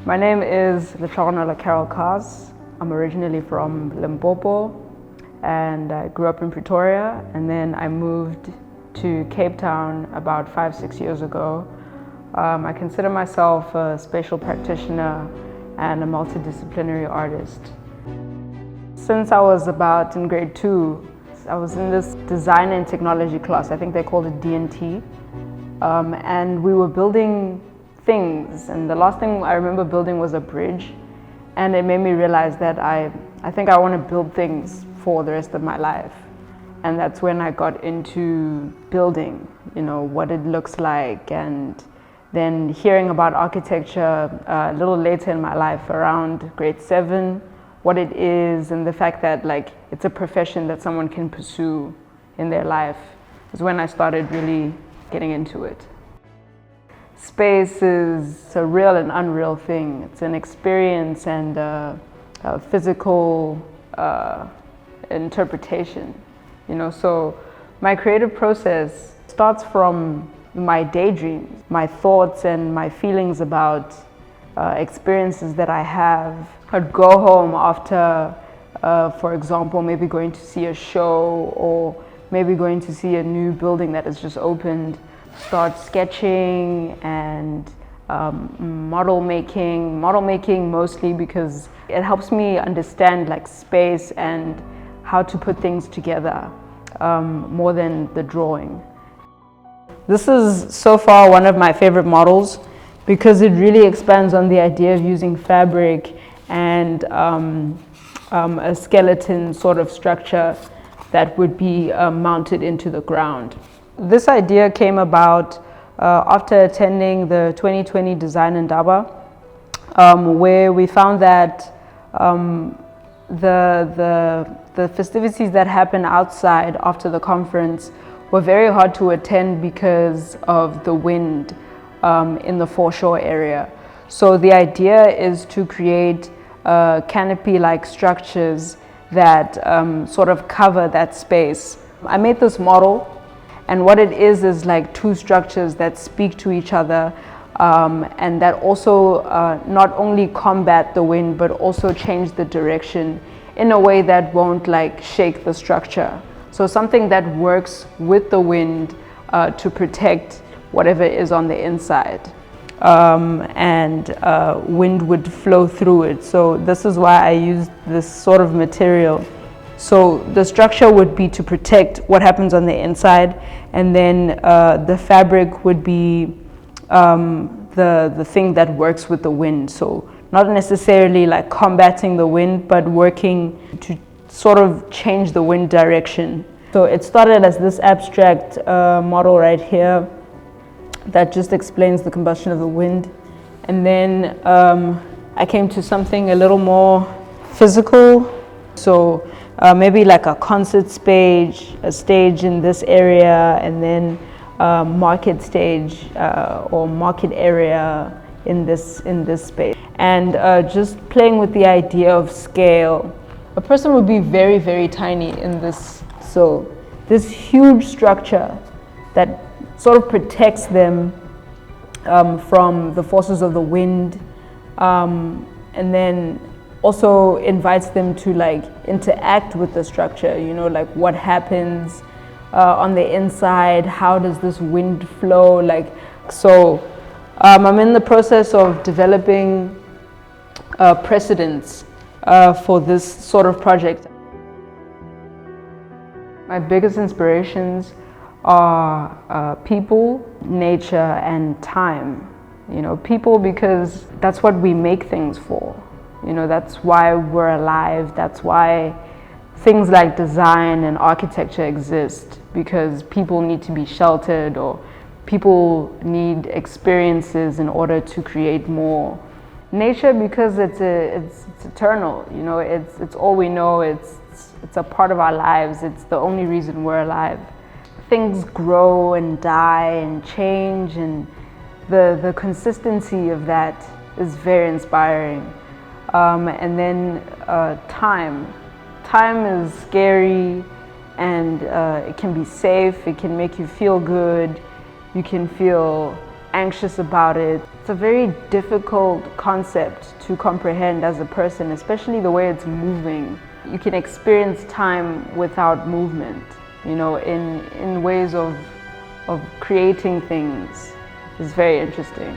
My name is Lehlogonolo Carol Khaas. I'm originally from Limpopo and I grew up in Pretoria, and then I moved to Cape Town about 5-6 years ago. I consider myself a spatial practitioner and a multidisciplinary artist. Since I was about in grade 2, I was in this design and technology class. I think they called it D&T. And we were building things, and the last thing I remember building was a bridge, and it made me realize that I think I want to build things for the rest of my life. And that's when I got into building, what it looks like, and then hearing about architecture a little later in my life, around grade 7, what it is, and the fact that it's a profession that someone can pursue in their life, is when I started really getting into it. Space is a real and unreal thing. It's an experience and a physical interpretation. So my creative process starts from my daydreams, my thoughts and my feelings about experiences that I have. I'd go home after, for example, maybe going to see a show or maybe going to see a new building that has just opened. Start sketching and model making mostly because it helps me understand space and how to put things together more than the drawing. This is so far one of my favorite models because it really expands on the idea of using fabric and a skeleton sort of structure that would be mounted into the ground. This idea came about after attending the 2020 Design Indaba, where we found that the festivities that happen outside after the conference were very hard to attend because of the wind in the foreshore area. So the idea is to create canopy-like structures that sort of cover that space. I made this model, and what it is two structures that speak to each other and that also not only combat the wind but also change the direction in a way that won't shake the structure. So something that works with the wind to protect whatever is on the inside, and wind would flow through it. So this is why I used this sort of material. So the structure would be to protect what happens on the inside, and then the fabric would be the thing that works with the wind. So not necessarily combating the wind, but working to sort of change the wind direction. So it started as this abstract model right here that just explains the combustion of the wind. And then I came to something a little more physical. So maybe a concert stage, a stage in this area, and then market stage or market area in this space. And just playing with the idea of scale. A person would be very, very tiny in this. So this huge structure that sort of protects them from the forces of the wind, and then also invites them to interact with the structure, what happens on the inside, how does this wind flow, so I'm in the process of developing precedents for this sort of project. My biggest inspirations are people, nature, and time. People because that's what we make things for. That's why we're alive. That's why things like design and architecture exist, because people need to be sheltered, or people need experiences in order to create more. Nature because it's eternal. It's all we know. It's a part of our lives. It's the only reason we're alive. Things grow and die and change, and the consistency of that is very inspiring. And then time. Time is scary, and it can be safe. It can make you feel good. You can feel anxious about it. It's a very difficult concept to comprehend as a person, especially the way it's moving. You can experience time without movement, in ways of creating things. It's very interesting.